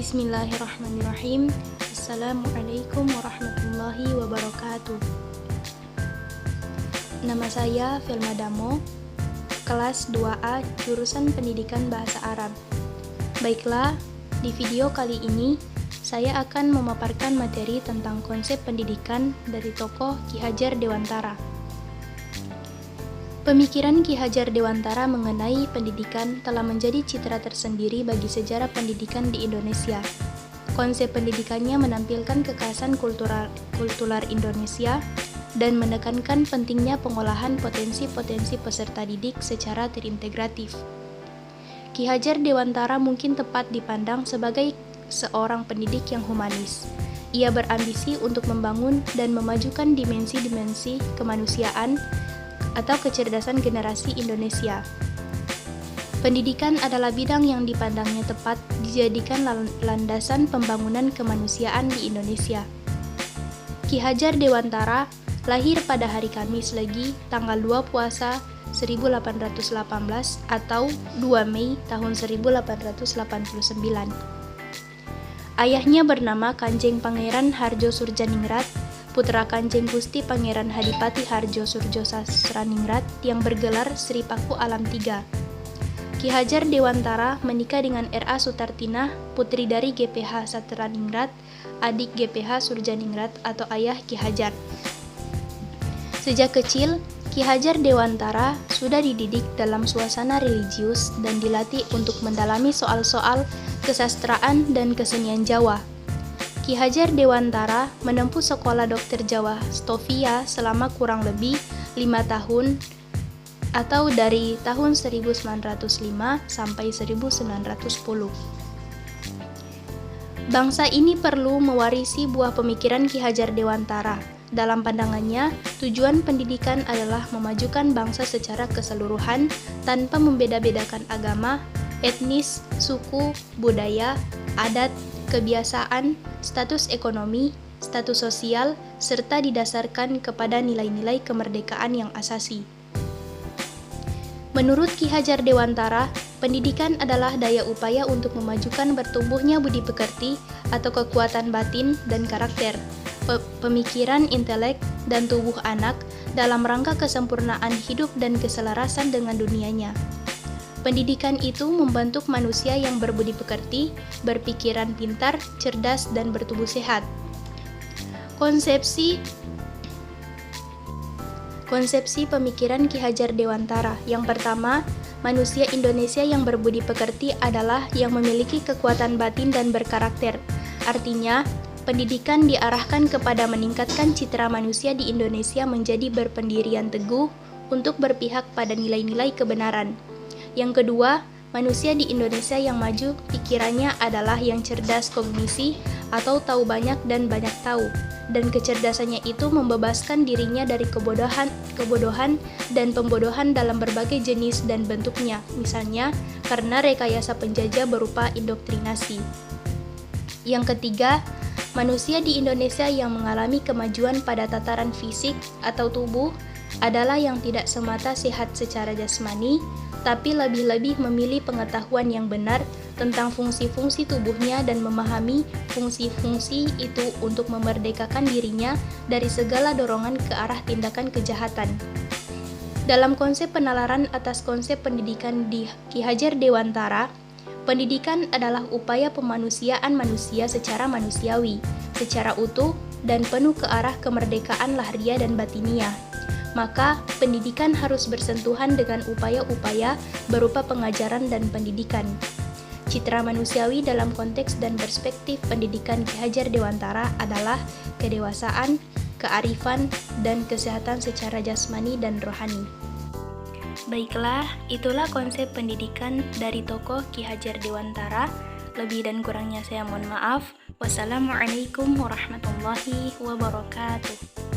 Bismillahirrahmanirrahim. Assalamualaikum warahmatullahi wabarakatuh. Nama saya Velma Damo, kelas 2A, jurusan Pendidikan Bahasa Arab. Baiklah, di video kali ini saya akan memaparkan materi tentang konsep pendidikan dari tokoh Ki Hajar Dewantara. Pemikiran Ki Hajar Dewantara mengenai pendidikan telah menjadi citra tersendiri bagi sejarah pendidikan di Indonesia. Konsep pendidikannya menampilkan kekhasan kultural Indonesia dan menekankan pentingnya pengolahan potensi-potensi peserta didik secara terintegratif. Ki Hajar Dewantara mungkin tepat dipandang sebagai seorang pendidik yang humanis. Ia berambisi untuk membangun dan memajukan dimensi-dimensi kemanusiaan atau kecerdasan generasi Indonesia. Pendidikan adalah bidang yang dipandangnya tepat dijadikan landasan pembangunan kemanusiaan di Indonesia. Ki Hajar Dewantara lahir pada hari Kamis Legi tanggal 2 Puasa 1818 atau 2 Mei tahun 1889. Ayahnya bernama Kanjeng Pangeran Harjo Surjaningrat, putra Kanjeng Gusti Pangeran Hadipati Harjo Surjo Sasraningrat yang bergelar Sri Paku Alam III. Ki Hajar Dewantara menikah dengan R.A. Sutartinah, putri dari GPH Sasraningrat, adik GPH Surjaningrat atau ayah Ki Hajar. Sejak kecil, Ki Hajar Dewantara sudah dididik dalam suasana religius dan dilatih untuk mendalami soal-soal kesastraan dan kesenian Jawa. Ki Hajar Dewantara menempuh sekolah dokter Jawa Stovia selama kurang lebih 5 tahun atau dari tahun 1905 sampai 1910. Bangsa ini perlu mewarisi buah pemikiran Ki Hajar Dewantara. Dalam pandangannya, tujuan pendidikan adalah memajukan bangsa secara keseluruhan tanpa membeda-bedakan agama, etnis, suku, budaya, adat, kebiasaan, status ekonomi, status sosial, serta didasarkan kepada nilai-nilai kemerdekaan yang asasi. Menurut Ki Hajar Dewantara, pendidikan adalah daya upaya untuk memajukan bertumbuhnya budi pekerti atau kekuatan batin dan karakter, pemikiran, intelek, dan tubuh anak dalam rangka kesempurnaan hidup dan keselarasan dengan dunianya. Pendidikan itu membentuk manusia yang berbudi pekerti, berpikiran pintar, cerdas, dan bertubuh sehat. Konsepsi pemikiran Ki Hajar Dewantara. Yang pertama, manusia Indonesia yang berbudi pekerti adalah yang memiliki kekuatan batin dan berkarakter. Artinya, pendidikan diarahkan kepada meningkatkan citra manusia di Indonesia menjadi berpendirian teguh untuk berpihak pada nilai-nilai kebenaran. Yang kedua, manusia di Indonesia yang maju pikirannya adalah yang cerdas kognisi atau tahu banyak dan banyak tahu, dan kecerdasannya itu membebaskan dirinya dari kebodohan dan pembodohan dalam berbagai jenis dan bentuknya, misalnya karena rekayasa penjajah berupa indoktrinasi. Yang ketiga, manusia di Indonesia yang mengalami kemajuan pada tataran fisik atau tubuh adalah yang tidak semata sehat secara jasmani, tapi lebih-lebih memilih pengetahuan yang benar tentang fungsi-fungsi tubuhnya dan memahami fungsi-fungsi itu untuk memerdekakan dirinya dari segala dorongan ke arah tindakan kejahatan. Dalam konsep penalaran atas konsep pendidikan di Ki Hajar Dewantara, pendidikan adalah upaya pemanusiaan manusia secara manusiawi, secara utuh, dan penuh ke arah kemerdekaan lahiriah dan batiniah. Maka, pendidikan harus bersentuhan dengan upaya-upaya berupa pengajaran dan pendidikan. Citra manusiawi dalam konteks dan perspektif pendidikan Ki Hajar Dewantara adalah kedewasaan, kearifan, dan kesehatan secara jasmani dan rohani. Baiklah, itulah konsep pendidikan dari tokoh Ki Hajar Dewantara. Lebih dan kurangnya saya mohon maaf. Wassalamualaikum warahmatullahi wabarakatuh.